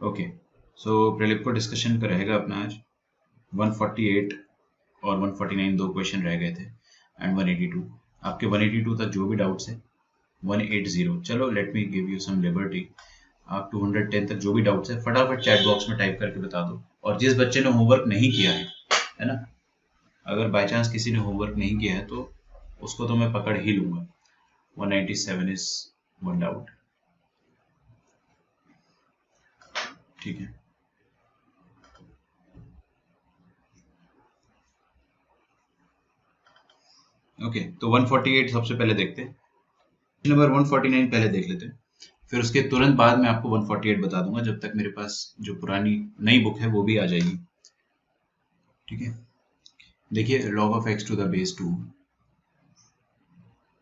Okay, सो प्रीलिप discussion का रहेगा अपना आज 148 और 149 दो क्वेश्चन रह गए थे एंड 182। आपके 182 तक जो भी डाउट्स है 180, चलो let me give you some liberty. आप 210 तक जो भी डाउट्स है फटाफट चैट बॉक्स में टाइप करके बता दो। और जिस बच्चे ने होमवर्क नहीं किया है ना, अगर बाय चांस किसी ने होमवर्क नहीं किया है तो उसको तो मैं पकड़ ही लूंगा। 197 इज वन डाउट, ठीक है। ओके, तो 148 सबसे पहले देखते हैं। नंबर 149 पहले देख लेते हैं, फिर उसके तुरंत बाद मैं आपको 148 बता दूंगा, जब तक मेरे पास जो पुरानी नई बुक है वो भी आ जाएगी, ठीक है। देखिए, log of x to the base 2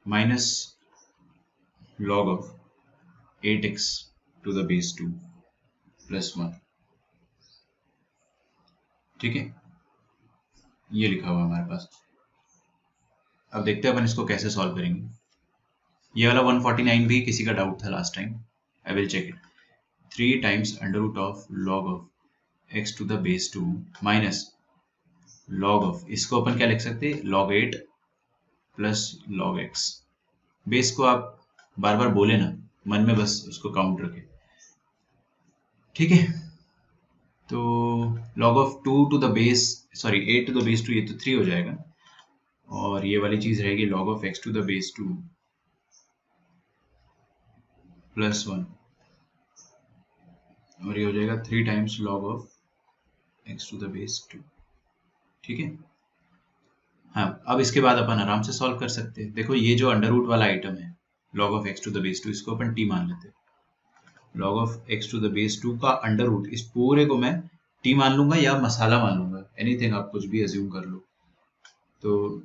minus log of 8x to the base 2 plus 1, ठीक है। ये लिखा हुआ हमारे पास। अब देखते हैं अपन इसको कैसे सॉल्व करेंगे। ये वाला 149 भी किसी का डाउट था last time, I will check it. 3 times under root of log of x to the base 2 minus log of, इसको अपन क्या लिख सकते हैं, log 8 plus log x। Base को आप बार बार बोले ना, मन में बस उसको काउंट रखे, ठीक है। तो log of 2 to the base, sorry 8 to the base 2, ये तो 3 हो जाएगा, और ये वाली चीज रहेगी log of x to the base 2 plus 1, और ये हो जाएगा 3 times log of x to the base 2, ठीक है। हाँ, अब इसके बाद अपन आराम से सॉल्व कर सकते हैं। देखो, ये जो अंडर रूट वाला आइटम है log of x to the base 2, इसको अपन t मान लेते हैं। log of x to the base 2 का अंडर रूट, इस पूरे को मैं t मान लूंगा या मसाला मान लूंगा, एनीथिंग, आप कुछ भी अज्यूम कर लो। तो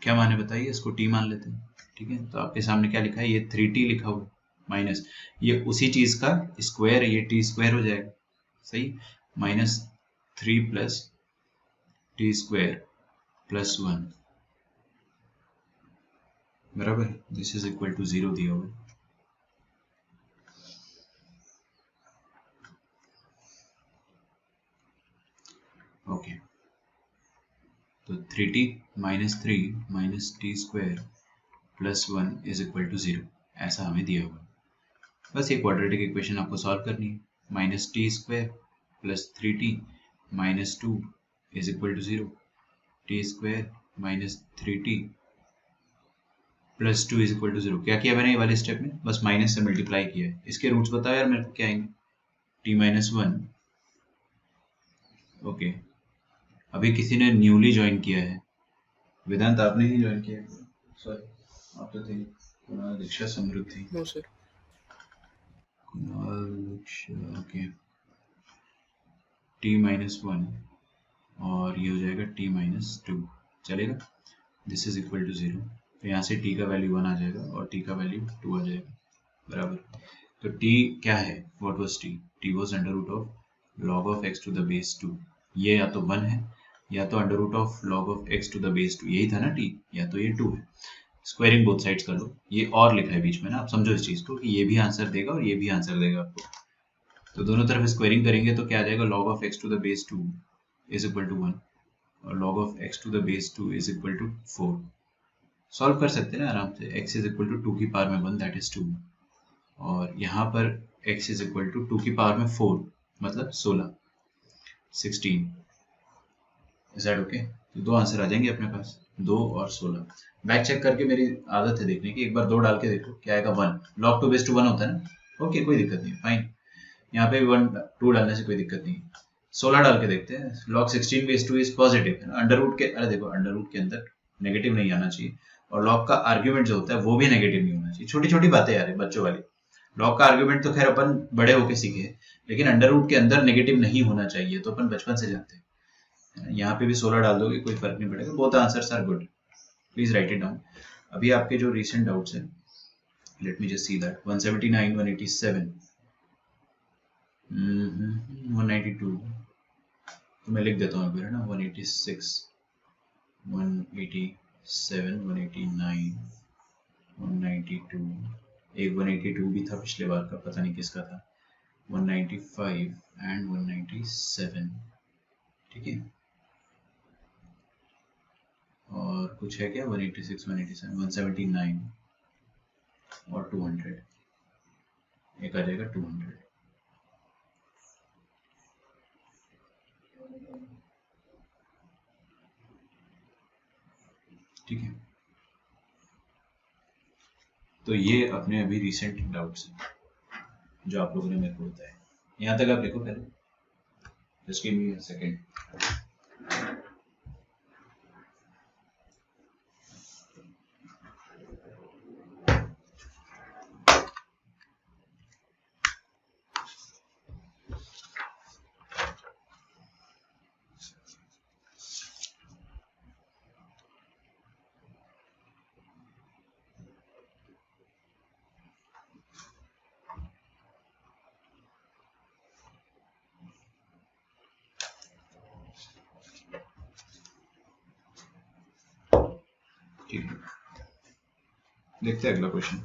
क्या माने बताइए, इसको t मान लेते हैं, ठीक है। तो आपके सामने क्या लिखा है, ये 3t लिखा हुआ माइनस, ये उसी चीज का स्क्वायर है, ये t स्क्वायर हो जाएगा, सही। Minus 3 plus t square plus 1 बराबर, दिस इज इक्वल टू 0 दिया हुआ है। ओके, तो 3t minus 3 minus T square plus 1 is equal to 0, ऐसा हमें दिया हुआ है। बस ये क्वाड्रेटिक इक्वेशन आपको सॉल्व करनी है। Minus T square plus 3t minus 2 is equal to 0, T square minus 3t plus 2 is equal to 0। क्या किया मैंने ये वाले स्टेप में, बस माइनस से मल्टीप्लाई किया है। इसके रूट्स बताओ यार मेरे को क्या आएंगे, t माइनस 1। ओके, अभी किसी ने न्यूली ज्वाइन किया है, वेदांत आपने ही ज्वाइन किया है, सॉरी आप तो थे, Kunal Diksha Samriddhi. No sir. Kunal Diksha, okay. t minus 1 और ये हो जाएगा t माइनस 2, चलेगा। दिस इज इक्वल टू 0, तो यहाँ से t का वैल्यू 1 आ जाएगा और t का वैल्यू 2 आ जाएगा, बराबर। तो t क्या है, what was t, t was under root of log of x to the base 2। ये या तो 1 है या तो under root of log of x to the base 2, यही था ना t, या तो ये 2 है। स्क्वायरिंग बोथ साइड्स कर लो, ये और लिखा है बीच में ना, आप समझो इस चीज को कि ये भी आंसर देगा और ये भी आंसर देगा आपको। तो दोनों तरफ स्क्वायरिंग करेंगे तो क्या आ जाएगा, log of x to the base 2 is equal to 1 और log of x to the base 2 is equal to 4। Solve कर सकते हैं ना आराम से। x इज इक्वल टू 2 की पावर में 1, दैट इज 2, और यहाँ पर x इज इक्वल टू 2 की पावर में 4, मतलब 16, 16। Is that okay? तो दो आंसर आ जाएंगे अपने पास, 2 और 16। बैक चेक करके, मेरी आदत है देखने की, एक बार 2 डाल के देखो क्या आएगा, 1। log 2 base 2 1 होता है ना, ओके, कोई दिक्कत नहीं, फाइन। यहाँ पे भी 1 2 डालने से कोई दिक्कत नहीं। 16 डाल के देखते हैं। log 16 base 2 इज पॉजिटिव है ना, अंडर रूट के, अरे देखो अंडर रूट के अंदर नेगेटिव नहीं आना चाहिए, और log का आर्ग्यूमेंट जो होता है वो भी नेगेटिव नहीं होना चाहिए। छोटी छोटी बातें यार, बच्चों वाली। log का आर्ग्यूमेंट तो खैर अपन बड़े होके सीखे, लेकिन अंडर रूट के अंदर नेगेटिव नहीं होना चाहिए, तो अपन बचपन से जानते हैं। यहाँ पे भी 16 डाल दोगे कोई फर्क नहीं पड़ेगा, both answers are good, please write it down. अभी आपके जो रिसेंट डाउट्स हैं, let me just see that. 179, 187, 192, तो मैं लिख देता हूँ फिर, है ना, 186, 187, 189, 192, एक 182 भी था पिछले बार का, पता नहीं किसका था, 195 एंड 197, ठीक है। और कुछ है क्या, 186, 187, 179 और 200, एक आ जाएगा 200। ठीक है, तो ये अपने अभी रिसेंट डाउट्स हैं जो आप लोगों ने मेरे को बताया। यहाँ तक आप लिखो पहले, just give me a second. ठीक है, देखते हैं अगला क्वेश्चन।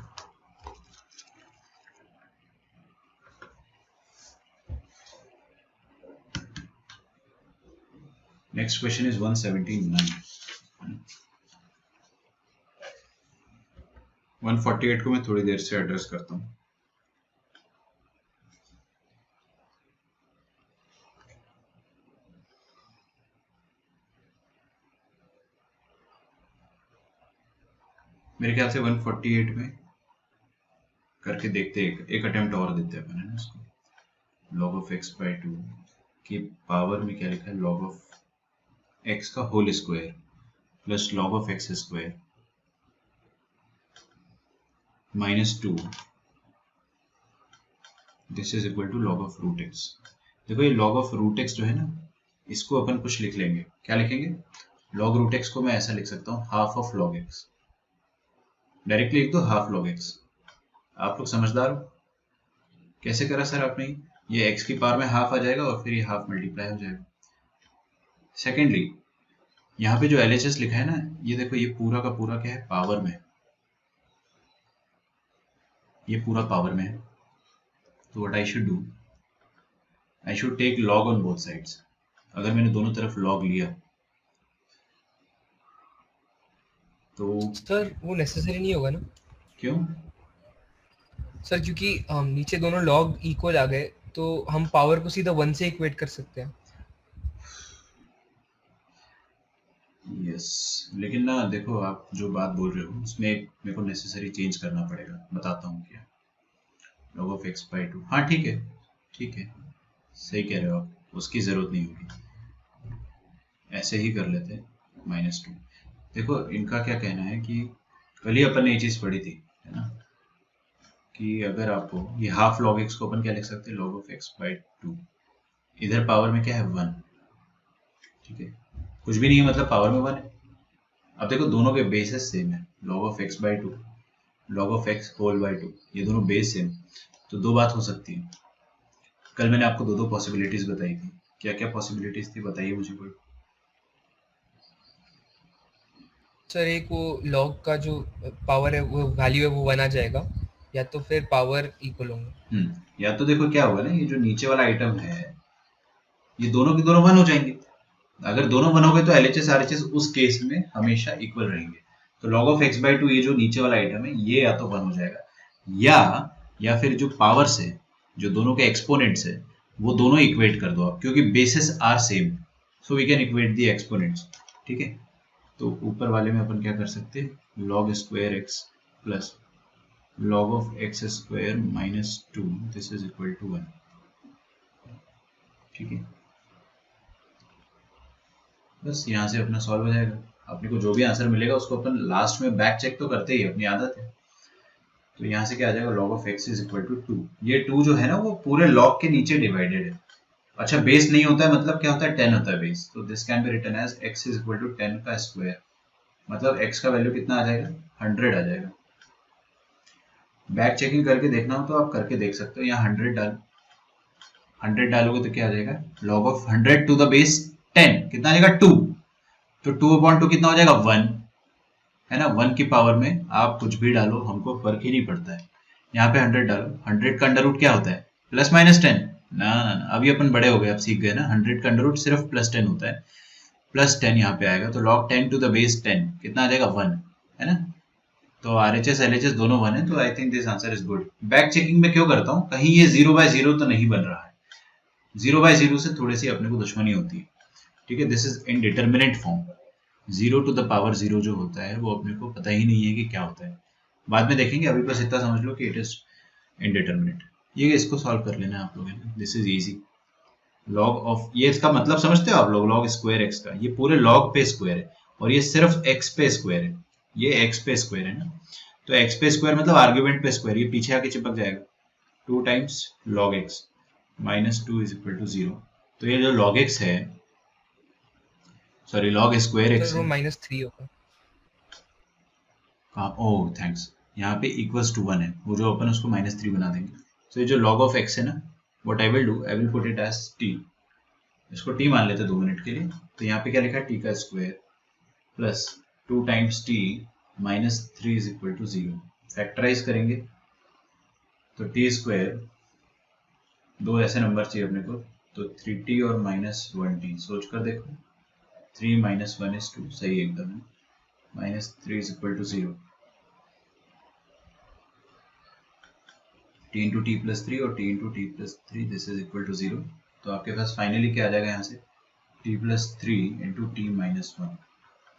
Next question is 179। 148 को मैं थोड़ी देर से एड्रेस करता हूँ। मेरे ख्याल से 148 में करके देखते हैं, एक अटेम्प्ट और देते हैं अपन, है ना इसको। log of x by 2 की पावर में क्या लिखा है, log of x का whole square plus log of x square minus 2, this is equal to log of root x। देखो ये log of root x जो है ना, इसको अपन कुछ लिख लेंगे। क्या लिखेंगे, log root x को मैं ऐसा लिख सकता हूँ, half of log x। Directly लिख दो हाफ log x। आप लोग समझदार हो, कैसे करा सर आपने, ये x की पावर में हाफ आ जाएगा और फिर ये हाफ मल्टीप्लाई हो जाएगा। सेकेंडली यहाँ पे जो LHS लिखा है ना, ये देखो ये पूरा का पूरा क्या है, पावर में, ये पूरा पावर में है। तो what I should do, I should take log on both sides. अगर मैंने दोनों तरफ log लिया तो सर वो नेसेसरी नहीं होगा ना। क्यों सर क्योंकि नीचे दोनों लॉग इक्वल आ गए तो हम पावर को सीधा 1 से इक्वेट कर सकते हैं। यस लेकिन ना देखो, आप जो बात बोल रहे हो उसमें मेरे को नेसेसरी चेंज करना पड़ेगा, बताता हूँ क्या। log of x by 2, हाँ ठीक है, ठीक है, सही कह रहे हो आप, उसकी ज़रूरत नहीं होगी, ऐसे ही कर लेते हैं -2। देखो इनका क्या कहना है कि कल ही अपन ने ये चीज़ पढ़ी थी, है ना, कि अगर आपको ये हाफ log x को अपन क्या लिख सकते हैं, log of x by 2, इधर पावर में क्या है 1, ठीक है, कुछ भी नहीं है मतलब पावर में 1 है। अब देखो दोनों के बेसेस सेम है, log of x by 2, log of x whole by 2, ये दोनों बेस सेम, तो दो बात हो सकती है। कल मैंने आपको दो पॉसिबिलिटीज बताई थी, क्या क्या पॉसिबिलिटीज थी बताइए मुझे कोई। सर एक वो लॉग का जो पावर है वो वैल्यू है वो 1 आ जाएगा, या तो फिर पावर इक्वल होंगे। या तो देखो क्या होगा ना, ये जो नीचे वाला आइटम है ये दोनों के दोनों 1 हो जाएंगे। अगर दोनों 1 हो गए तो LHS RHS उस केस में हमेशा इक्वल रहेंगे। तो log of x by 2 ये जो नीचे वाला आइटम है ये या तो 1 हो जाएगा, या फिर जो पावर्स है, जो दोनों के एक्सपोनेंट्स है, वो दोनों इक्वेट कर दो आप, क्योंकि basis are same, so we can equate the exponents. ठीक है, तो ऊपर वाले में अपन क्या कर सकते हैं, log square x plus log of x square minus 2, this is equal to 1। ठीक है, बस यहाँ से अपना सॉल्व हो जाएगा। अपने को जो भी आंसर मिलेगा उसको अपन लास्ट में बैक चेक तो करते ही, अपनी आदत है। तो यहाँ से क्या आ जाएगा, log of x is equal to 2। ये 2 जो है ना वो पूरे log के नीचे डिवाइडेड है। अच्छा बेस नहीं होता है मतलब क्या होता है, 10 होता है बेस, तो this can be written as x is equal to 10 का स्क्वायर, मतलब x का वैल्यू कितना आ जाएगा, 100 आ जाएगा। बैक चेकिंग करके देखना हो तो आप करके देख सकते हो। यहाँ 100 डालोगे तो क्या आ जाएगा, log of 100 to the base 10 कितना आ जाएगा 2, तो 2/2 कितना हो जाएगा 1, है ना। 1 की पावर में आप कुछ भी डालो, हमको फर्क ही नहीं पड़ता है। यहाँ पे 100 डालो, 100 का अंडर रूट क्या होता है प्लस माइनस 10 ना ना ना, अभी अपन बड़े हो गए, अब सीख गए ना, 100 का अंडर रूट सिर्फ प्लस 10 होता है, प्लस 10 यहाँ पे आएगा, तो log 10 टू द बेस 10 कितना आ जाएगा 1, है ना। तो RHS LHS दोनों 1 है, तो I think this answer is good. Back checking में क्यों करता हूँ, कहीं ये 0/0 तो नहीं बन रहा है, 0/0 से थोड़ी सी अपने को दुश्मनी होती है, ठीक है। This is indeterminate form, 0 to the power 0 जो होता है वो अपने को पता ही नहीं है कि क्या होता है, बाद में देखेंगे, अभी बस इतना समझ लो कि इट इज इनडिटर्मिनेट। ये इसको सॉल्व कर लेना आप लोगों ने, this is easy. Log of, ये इसका मतलब समझते हो आप लोग, लॉग स्क्वायर एक्स का, ये पूरे लॉग पे स्क्वायर है, और ये सिर्फ एक्स पे स्क्वायर है, ये एक्स पे स्क्वायर है ना, तो एक्स पे स्क्वायर मतलब आर्ग्यूमेंट पे स्क्वायर, ये पीछे आके चिपक जाएगा, 2 times log X minus 2 is equal to 0। तो ये जो लॉग एक्स है, sorry log square X sir वो है, -3 होगा। कहाँ, ओह थैंक्स, यहाँ पे इक्वल्स टू 1 है, वो जो अपन उसको -3 बना देंगे। तो ये जो log ऑफ x है ना, what I will do, I will put it as t, इसको t मान लेते हैं 2 मिनट के लिए। तो यहाँ पे क्या लिखा है, t का square plus 2 times t -3 is equal to 0। Factorise करेंगे तो t स्क्वायर, दो ऐसे नंबर चाहिए अपने को, तो 3t और -1t, सोच कर देखो, 3 - 1 is 2, सही एकदम है, -3 is equal to 0, t into T plus 3 और t into T plus 3, this is equal to 0। तो आपके पास फाइनली क्या आ जाएगा यहाँ से, t plus 3 into T minus 1।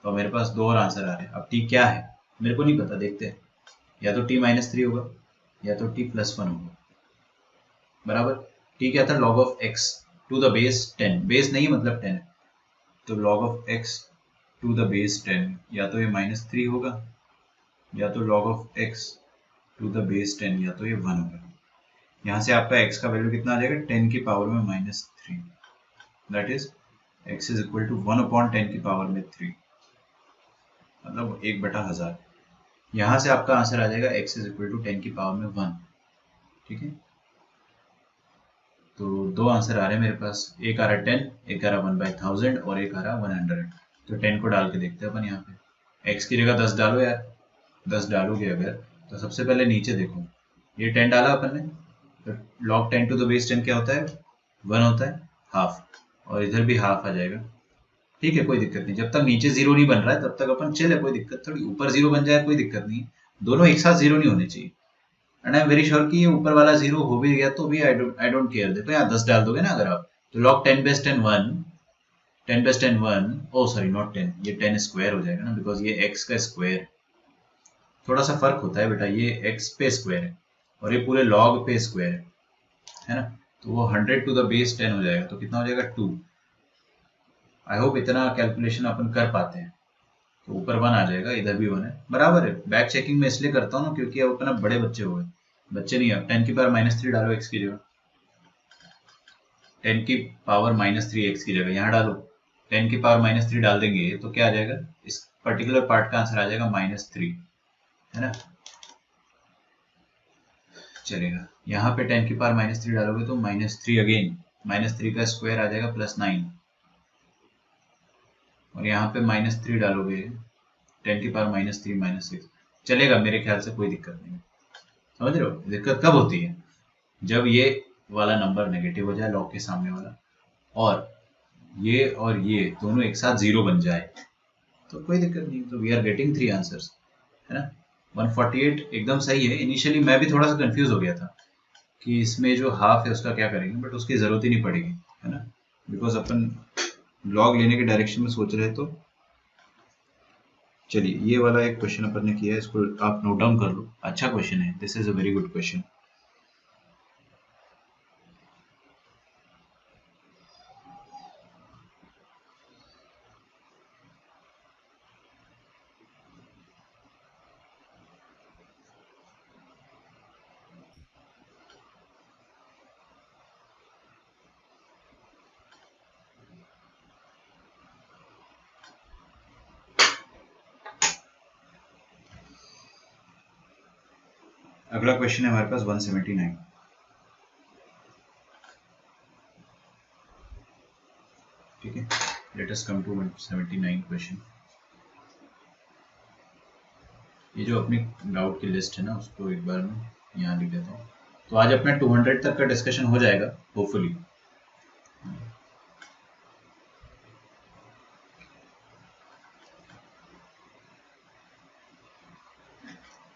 तो मेरे पास दो और आंसर आ रहे हैं, अब t क्या है मेरे को नहीं पता, देखते हैं, या तो t -3 होगा या तो t +1 होगा, बराबर। t क्या था, log of x to the base 10, base नहीं मतलब 10 है, तो log of x to the base 10, या तो ये -3 होगा या तो log of x to the base 10, या तो ये 1 होगा। यहाँ से आपका x का वैल्यू कितना आ जाएगा, 10 की पावर में -3, that is x is equal to 1/10 की पावर में 3, मतलब 1/1000। यहाँ से आपका आंसर आ जाएगा x इज इक्वल टू 10 की पावर में 1, ठीक है। तो दो आंसर आ रहे हैं मेरे पास, एक आ रहा है 10, एक आ रहा 1/1000 और एक आ रहा 100। तो 10 को डाल के देखते हैं अपन, यहाँ पे x की जगह 10 डालो यार, 10 डालोगे अगर, तो सबसे पहले नीचे देखो, ये 10 डाला अपन ने, तो log 10 टू द बेस 10 क्या होता है, 1 होता है, हाफ, और इधर भी हाफ आ जाएगा, ठीक है, कोई दिक्कत नहीं, जब तक नीचे जीरो नहीं बन रहा है तब तक अपन चिल है, कोई दिक्कत थोड़ी, ऊपर जीरो बन जाए कोई दिक्कत नहीं, दोनों एक साथ जीरो नहीं होने चाहिए, and I am very sure कि ये ऊपर वाला जीरो हो भी गया तो भी आई डोंट केयर। देखो यहाँ 10 डाल दोगे ना अगर आप, तो log 10 base 10 1, 10 base 10 1, oh sorry not 10, ये 10 स्क्वायर हो जाएगा ना, बिकॉज ये x का स्क्वायर, थोड़ा सा फर्क होता है बेटा, ये x पे स्क्वायर है और ये पूरे log पे स्क्वायर है ना, तो वो 100 टू द बेस 10 हो जाएगा, तो कितना हो जाएगा 2। आई होप इतना कैलकुलेशन अपन कर पाते हैं, तो ऊपर 1 आ जाएगा, इधर भी 1 है, बराबर है। बैक चेकिंग में इसलिए करता हूँ ना क्योंकि अब अपना बड़े बच्चे हो गए, बच्चे नहीं, अब 10 की पावर -3 डालो x की जगह, 10 की पावर -3 x की जगह यहाँ डालो, 10 की पावर -3 डाल देंगे तो क्या आ जाएगा, इस पर्टिकुलर पार्ट का आंसर आ जाएगा -3, है ना, चलेगा। यहाँ पे 10 की पावर -3 डालोगे तो -3 अगेन, -3 का स्क्वायर आ जाएगा +9, और यहाँ पे -3 डालोगे, 10 की पावर -3 -6, चलेगा मेरे ख्याल से, कोई दिक्कत नहीं, समझ रहे हो। दिक्कत कब होती है, जब ये वाला नंबर नेगेटिव हो जाए लॉग के सामने वाला, और ये दोनों एक साथ जीरो बन जाए, तो कोई दिक्कत नहीं, तो वी आर गेटिंग 3 आंसर्स, है ना। 148 एकदम सही है। इनिशियली मैं भी थोड़ा सा कंफ्यूज हो गया था कि इसमें जो हाफ है उसका क्या करेंगे, बट उसकी जरूरत ही नहीं पड़ेगी, है ना, बिकॉज अपन लॉग लेने के डायरेक्शन में सोच रहे, तो चलिए ये वाला एक क्वेश्चन अपन ने किया है, इसको आप नोट डाउन कर लो, अच्छा क्वेश्चन है, this is a very good question. अगला क्वेश्चन है हमारे पास 179, ठीक है, let us come to 179 question. ये जो अपनी डाउट की लिस्ट है ना, उसको एक बार मैं यहाँ लिख देता हूँ। तो आज अपना 200 तक का डिस्कशन हो जाएगा होपफुली।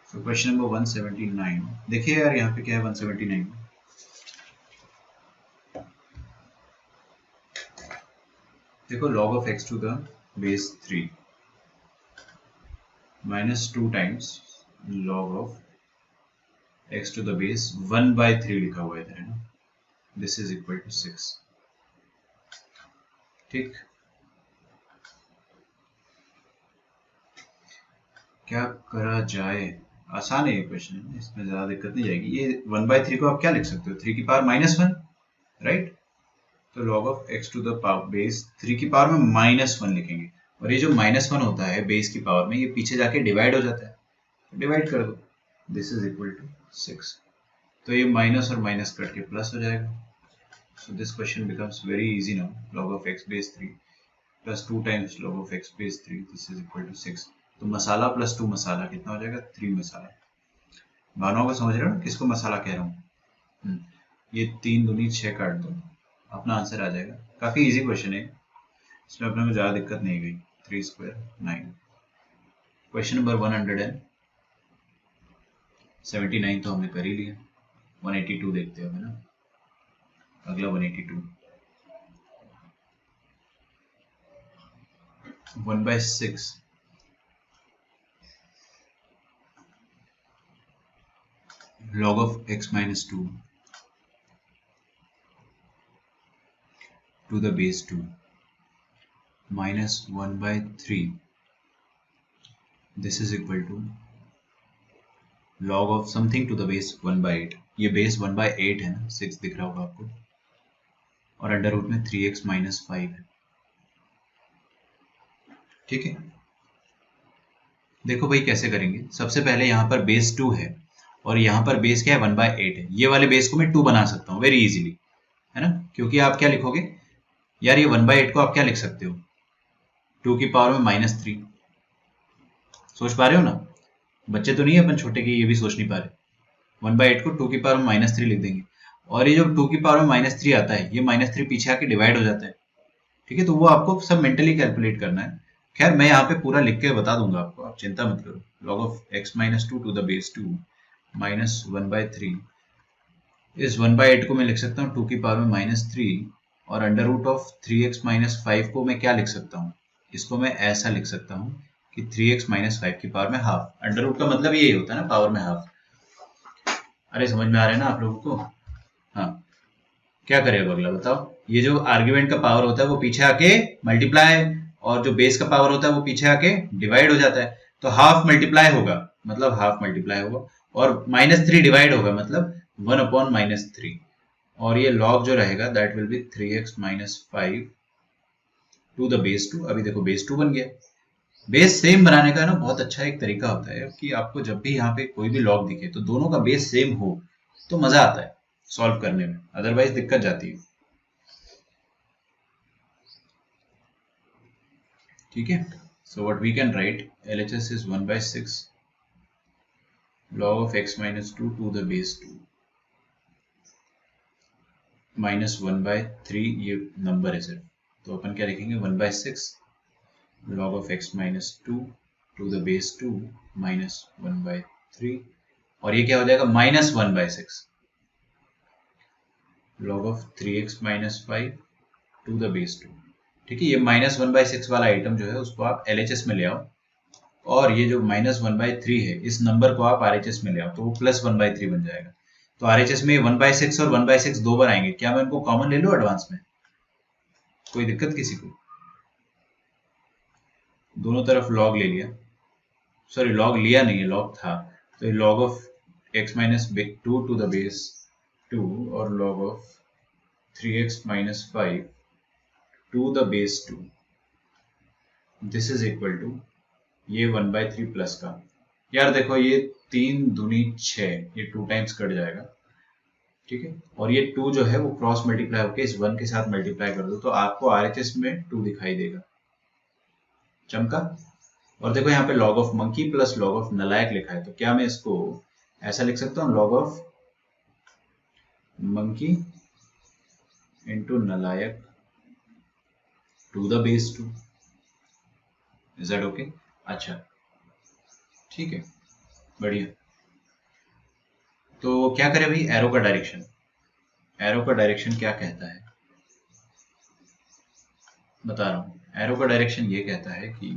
तो क्वेश्चन नंबर 179 देखिए यार, यहाँ पे क्या है 179 देखो, log of x to the base 3 minus 2 times log of x to the base 1/3 लिखा हुआ है इधर, है ना, दिस इज इक्वल टू 6। ठीक, क्या करा जाए? आसान है ये क्वेश्चन, इसमें ज्यादा दिक्कत नहीं जाएगी। ये 1/3 को आप क्या लिख सकते हो, 3 की पावर -1, राइट। तो log of x to the power base 3 की पावर में -1 लिखेंगे, और ये जो -1 होता है बेस की पावर में, ये पीछे जाके डिवाइड हो जाता है, तो डिवाइड कर दो, दिस इज इक्वल टू 6। तो ये माइनस और माइनस कट के प्लस हो जाएगा। So this question becomes very easy now, log of x base 3 plus 2 times log of x base 3, this is equal to 6। तो मसाला प्लस 2 मसाला कितना हो जाएगा, 3 मसाला। भावनाओं को समझ रहे हो किसको मसाला कह रहा हूँ? ये 3 दूनी 6 काट दो, अपना आंसर आ जाएगा। काफी इजी क्वेश्चन है, इसमें अपने को ज्यादा दिक्कत नहीं गई। 3 स्क्वायर 9। क्वेश्चन नंबर 179 तो हमने कर ही लिया। 182 देखते हैं ना, अगला 182। 1/6 log of x minus 2 to the base 2 minus 1/3, this is equal to log of something to the base 1/8। ये बेस 1/8 है ना, 6 दिख रहा होगा आपको, और अंडर रूट में 3x minus 5 है। ठीक है, देखो भाई कैसे करेंगे। सबसे पहले यहाँ पर बेस 2 है और यहाँ पर बेस क्या है, 1/8 है। ये वाले बेस को मैं 2 बना सकता हूँ वेरी इजीली, है ना, क्योंकि आप क्या लिखोगे यार, ये 1/8 को आप क्या लिख सकते हो, 2 की पावर में -3। सोच पा रहे हो ना, बच्चे तो नहीं है अपन छोटे के, ये भी सोच नहीं पा रहे। 1/8 को 2 की पावर में -3 लिख देंगे, और ये जब 2 की पावर में -3 आता है, ये -3 पीछे आके डिवाइड हो जाता है। ठीक है, तो वो आपको सब मेंटली कैलकुलेट करना है। खैर मैं यहाँ पे पूरा लिख के बता दूंगा आपको, आप चिंता मत करो। log of x minus 2 to the base 2 minus 1/3, इस 1/8 को मैं लिख सकता हूँ 2 की पावर में -3, और under root of 3x minus 5 को मैं क्या लिख सकता हूँ, इसको मैं ऐसा लिख सकता हूँ कि 3x minus 5 की पावर में हाफ। अंडर रूट का मतलब यही होता है ना, पावर में हाफ। अरे समझ में आ रहा है ना आप लोगों को? हाँ, क्या करें अब अगला बताओ। ये जो आर्ग्यूमेंट का पावर होता है वो पीछे आके मल्टीप्लाई, और जो बेस का पावर होता है वो पीछे आके डिवाइड हो जाता है। तो हाफ मल्टीप्लाई होगा मतलब हाफ मल्टीप्लाई होगा, और -3 डिवाइड होगा मतलब 1/-3, और ये लॉग जो रहेगा that will be 3x minus 5 to the base 2। अभी देखो बेस 2 बन गया। बेस सेम बनाने का ना बहुत अच्छा एक तरीका होता है कि आपको जब भी यहाँ पे कोई भी लॉग दिखे तो दोनों का बेस सेम हो तो मजा आता है सॉल्व करने में, अदरवाइज दिक्कत जाती है। ठीक है, so what we can write, LHS इज 1/6 log of x minus 2 to the base 2 minus 1/3, ये नंबर है सर, तो अपन क्या लिखेंगे 1/6 log of x minus 2 to the base 2 minus 1/3, और ये क्या हो जाएगा -1/6 log of 3x minus 5 to the base 2। ठीक है, ये -1/6 वाला आइटम जो है उसको आप LHS में ले आओ, और ये जो -1/3 है इस नंबर को आप RHS में ले आओ, तो वो +1/3 बन जाएगा। तो RHS में 1/6 और 1/6 दो बार आएंगे, क्या मैं इनको कॉमन ले लूं एडवांस में? कोई दिक्कत किसी को? दोनों तरफ log ले लिया, सॉरी log लिया नहीं है, log था, तो log of x minus 2 to the base 2 और log of 3x minus 5 to the base 2, this is equal to ये 1/3 प्लस का। यार देखो ये 3 दूनी 6, ये 2 टाइम्स कट जाएगा। ठीक है, और ये 2 जो है वो क्रॉस मल्टीप्लाई होकर इस 1 के साथ मल्टीप्लाई कर दो तो आपको RHS में 2 दिखाई देगा। चमका? और देखो यहाँ पे log of monkey plus log of नलायक लिखा है, तो क्या मैं इसको ऐसा लिख सकता हूँ log of monkey into nalayak to the base 2. Is that okay? अच्छा ठीक है, बढ़िया। तो क्या करें भाई, एरो का डायरेक्शन, एरो का डायरेक्शन क्या कहता है बता रहा हूं। एरो का डायरेक्शन ये कहता है कि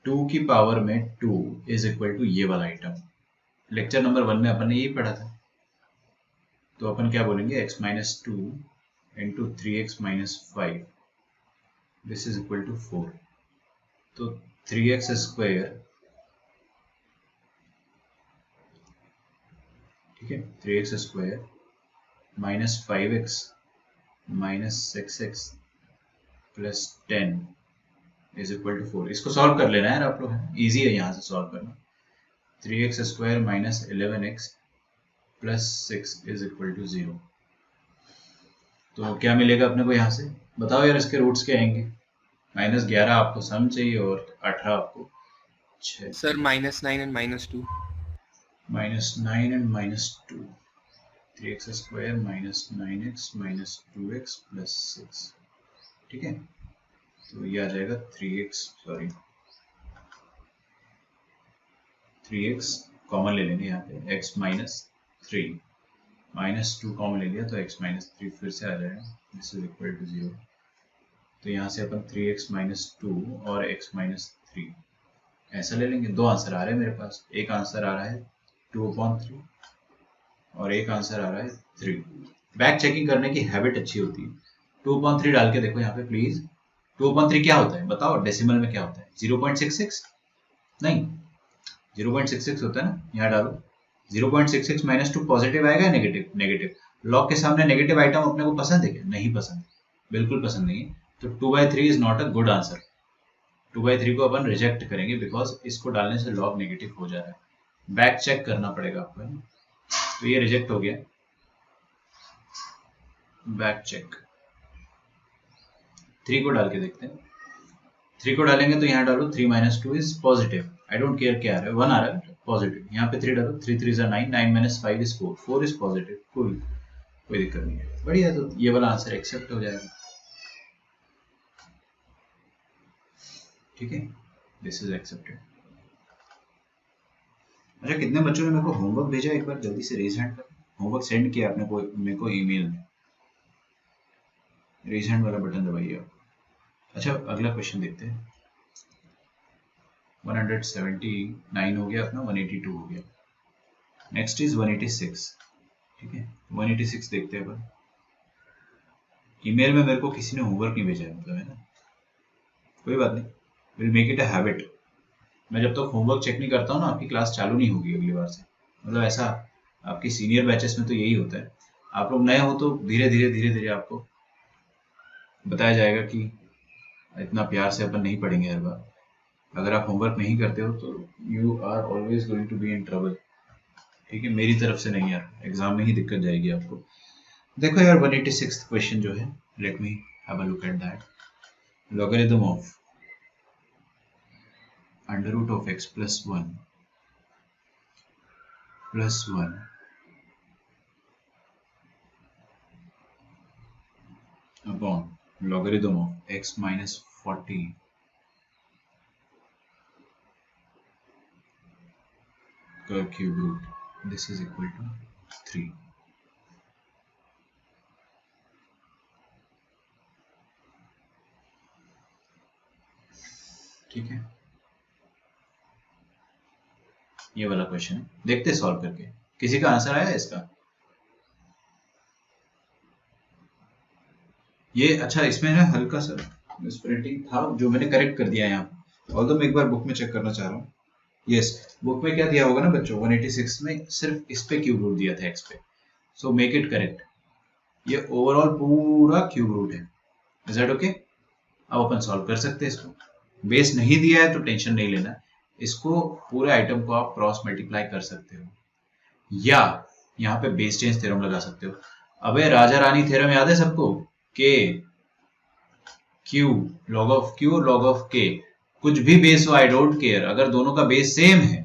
2 की पावर में 2 इज इक्वल टू ये वाला आइटम। लेक्चर नंबर 1 में अपन ने यही पढ़ा था। तो अपन क्या बोलेंगे, x minus 2 into 3x minus 5 this is equal to 4। तो 3x स्क्वायर, ठीक है, 3x square minus 5x minus 6x plus 10 is equal to 4। इसको सॉल्व कर लेना है आप लोग, इजी है यहाँ से सॉल्व करना। 3x square minus 11x plus 6 is equal to 0। तो क्या मिलेगा अपने को यहाँ से, बताओ यार, इसके रूट्स क्या आएंगे। -11 आपको सम चाहिए और 18 आपको 6। Sir -9 and -2। -9 and -2, 3x square minus 9x minus 2x plus 6, ठीक है। तो ये आ जाएगा 3x कॉमन ले लेंगे यहाँ पे, x माइनस 3 -2 कॉमन ले लिया तो x माइनस 3 फिर से आ जाएगा, दिस इज इक्वल टू 0। तो यहाँ से अपन 3x माइनस 2 और x माइनस 3 ऐसा ले लेंगे। दो आंसर आ रहे हैं मेरे पास, एक आंसर आ रहा है 2/3 और एक आंसर आ रहा है 3। बैक चेकिंग करने की हैबिट अच्छी होती है। 2/3 डाल के देखो यहाँ पे प्लीज। 2/3 क्या होता है बताओ, डेसिमल में क्या होता है, 0.66 नहीं, 0.66 होता है ना। यहाँ डालो 0.66 माइनस 2 पॉजिटिव आएगा, नेगेटिव, नेगेटिव। लॉग के सामने नेगेटिव आइटम अपने को पसंद है क्या, नहीं पसंद, बिल्कुल पसंद नहीं है। तो 2/3 is not a good answer. 2/3 को अपन रिजेक्ट करेंगे बिकॉज इसको डालने से लॉग नेगेटिव हो जा रहा है। बैक चेक करना पड़ेगा आपको, है ना। तो ये रिजेक्ट हो गया, बैक चेक। 3 को डाल के देखते हैं। 3 को डालेंगे तो यहाँ डालो 3 minus 2 is positive, I don't care क्या आ रहा है, 1 आ रहा है पॉजिटिव। यहाँ पे 3 डालो, 3 3 9, 9 माइनस 5 इज 4, 4 इज पॉजिटिव, कोई दिक्कत नहीं है, बढ़िया। तो ये वाला आंसर एक्सेप्ट हो जाएगा, ठीक है, दिस इज एक्सेप्टेड। अच्छा, कितने बच्चों ने मेरे को होमवर्क भेजा, एक बार जल्दी से रेज हैंड कर। होमवर्क सेंड किया आपने मेरे को ईमेल में, रेज हैंड वाला बटन दबाइए आप। अच्छा, अगला क्वेश्चन देखते हैं। 179 हो गया अपना, 182 हो गया। नेक्स्ट इज 186, ठीक है। 186 देखते हैं अपन। ईमेल में मेरे को किसी ने होमवर्क नहीं भेजा है, मतलब, है ना। कोई बात नहीं, will make it a habit. मैं जब तक होमवर्क चेक नहीं करता हूँ ना, आपकी क्लास चालू नहीं होगी अगली बार से। मतलब ऐसा आपकी सीनियर बैचेस में तो यही होता है। आप लोग नए हो तो धीरे धीरे आपको बताया जाएगा कि इतना प्यार से अपन नहीं पढ़ेंगे हर बार। अगर आप होमवर्क नहीं करते हो तो you are always going to be in trouble, ठीक है। मेरी तरफ से नहीं यार, एग्जाम में ही दिक्कत जाएगी आपको। देखो यार 186 क्वेश्चन जो है, let me have a look at that. Logarithm of under root of x plus 1 upon logarithm of x minus 40 का cube root, this is equal to 3। ठीक है, ये वाला क्वेश्चन है, देखते सॉल्व करके। किसी का आंसर आया इसका? ये अच्छा, इसमें ना हल्का सा स्प्रिंटिंग था जो मैंने करेक्ट कर दिया यहाँ, और तो मैं एक बार बुक में चेक करना चाह रहा हूँ। यस, बुक में क्या दिया होगा ना बच्चों, 186 में सिर्फ इस पे क्यूब रूट दिया था x पे, सो मेक इट करेक्ट। ये ओवरऑल पूरा क्यूब रूट है, इज दैट ओके। अब अपन सॉल्व कर सकते हैं इसको। बेस नहीं दिया है तो टेंशन नहीं लेना, इसको पूरे आइटम को आप क्रॉस मल्टीप्लाई कर सकते हो, या यहाँ पे बेस चेंज थ्योरम लगा सकते हो। अबे राजा रानी थ्योरम याद है सबको, के Q log of Q log of के, कुछ भी बेस हो आई डोंट केयर, अगर दोनों का बेस सेम है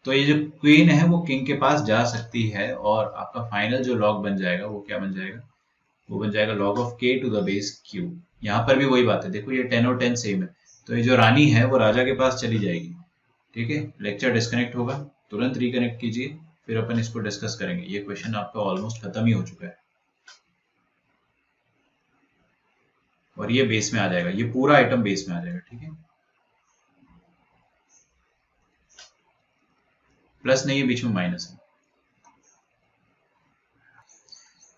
तो ये जो क्वीन है वो किंग के पास जा सकती है और आपका फाइनल जो लॉग बन जाएगा वो क्या बन जाएगा, वो बन जाएगा log of k to the base q। यहाँ पर भी वही बात है, देखो ये 10 और 10 सेम है, तो ये जो रानी है वो राजा के पास चली जाएगी। ठीक है, लेक्चर डिस्कनेक्ट होगा, तुरंत रिकनेक्ट कीजिए, फिर अपन इसको डिस्कस करेंगे। ये क्वेश्चन आपका ऑलमोस्ट खत्म ही हो चुका है और ये बेस में आ जाएगा, ये पूरा आइटम बेस में आ जाएगा। ठीक है, प्लस नहीं है, बीच में माइनस है।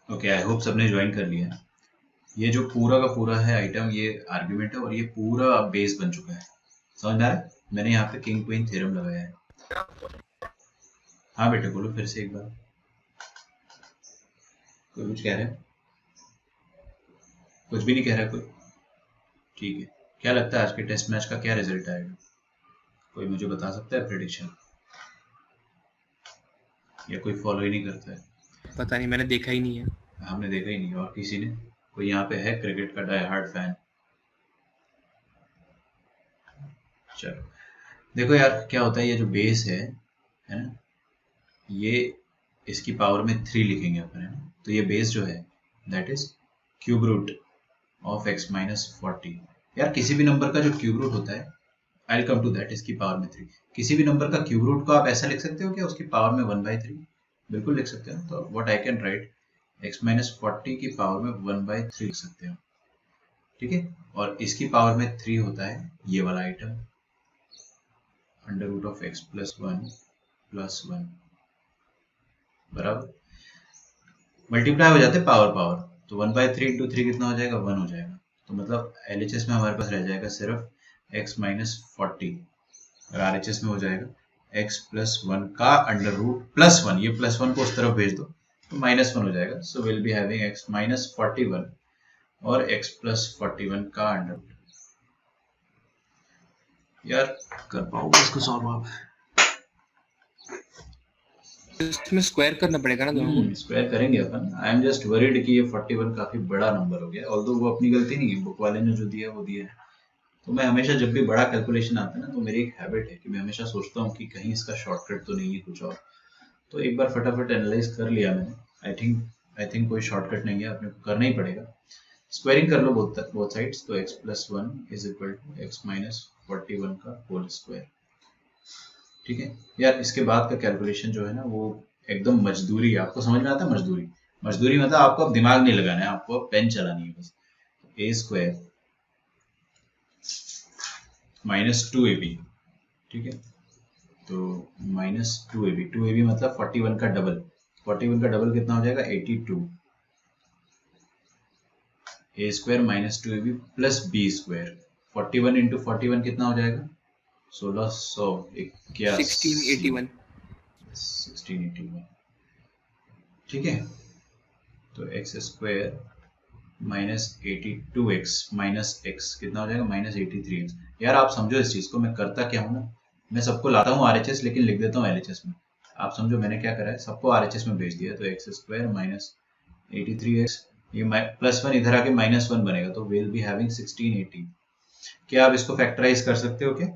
ओके, आई होप सबने ज्वाइन कर लिया है। ये जो पूरा का पूरा है आइटम, ये आर्ग्यूमेंट है और ये पूरा बेस बन चुका है। समझ में आ रहा है? मैंने यहाँ पे किंग क्वीन थ्योरम लगाया है। हाँ बेटे बोलो फिर से एक बार, कोई कुछ कह रहा है? कुछ भी नहीं कह रहा कोई? ठीक है, क्या लगता है आज के टेस्ट मैच का क्या रिजल्ट आएगा? कोई मुझे बता सकता है प्रेडिक्शन, या कोई फॉलो ही नहीं करता है? पता नहीं, मैंने देखा ही नहीं है। हमने देखा ही नहीं, और किसी ने? कोई यहाँ पे है क्रिकेट का डाई हार्ड फैन? चलो देखो यार क्या होता है, ये जो बेस है ना, ये इसकी पावर में 3 लिखेंगे अपन, है ना। तो ये बेस जो है that is cube root of x minus 40। यार किसी भी नंबर का जो क्यूब रूट होता है, आई कम टू दैट, इसकी पावर में 3। किसी भी नंबर का क्यूब रूट को आप ऐसा लिख सकते हो क्या, उसकी पावर में 1/3? बिल्कुल लिख सकते हो। तो what I can write, x minus 40 की पावर में 1/3 लिख सकते हो। ठीक है, और इसकी पावर में 3 होता है ये वाला item, under root of x plus 1 बराबर, मल्टीप्लाई हो जाते हैं पावर पावर, तो 1/3 इंटू 3 कितना हो जाएगा, 1 हो जाएगा। तो मतलब LHS में हमारे पास रह जाएगा सिर्फ x माइनस 40 और RHS में हो जाएगा x प्लस 1 का अंडर रूट प्लस 1, ये प्लस 1 को उस तरफ भेज दो तो माइनस 1 हो जाएगा। So will be having x minus 41 और x प्लस 41 का अंडर रूट। यार कर पाओगे इसको सॉल्व आप? इसमें स्क्वायर करना पड़ेगा ना दोनों को। स्क्वायर करेंगे अपन। आई एम जस्ट वरीड कि ये 41 काफी बड़ा नंबर हो गया, ऑल्दो वो अपनी गलती नहीं है, बुक वाले ने जो दिया वो दिया है। तो मैं हमेशा जब भी बड़ा कैलकुलेशन आता है ना, तो मेरी एक हैबिट है कि मैं हमेशा सोचता हूँ कि कहीं इसका शॉर्टकट तो नहीं है कुछ और। तो एक बार फटाफट एनालाइज कर लिया मैंने, आई थिंक कोई शॉर्टकट नहीं है, अपने को करना ही पड़ेगा। स्क्वायरिंग कर लो बोथ साइड्स, तो x plus 1 is equal to x minus 41 का होल स्क्वायर। ठीक है यार, इसके बाद का कैलकुलेशन जो है ना वो एकदम मजदूरी, आपको समझ में आता है मजदूरी? मजदूरी मतलब आपको अब दिमाग नहीं लगाना है, आपको अब पेन चलानी है बस। a स्क्वायर माइनस 2ab, ठीक है, तो माइनस 2ab मतलब 41 का डबल, 41 का डबल कितना हो जाएगा, 82। a square minus 2ab plus b square, 41 into 41 कितना हो जाएगा, 1681, 1681। ठीक है, तो X square minus 82x minus x कितना हो जाएगा, माइनस 83x। यार आप समझो इस चीज को, मैं करता क्या हूँ ना, मैं सबको लाता हूँ RHS लेकिन लिख देता हूँ LHS में। आप समझो मैंने क्या करा है, सबको RHS में भेज दिया। तो एक्स स्क्वायर माइनस 83x, ये प्लस 1 इधर आके माइनस 1 बनेगा, तो विल बी हैविंग 1680। क्या आप इसको फैक्टराइज कर सकते हो क्या?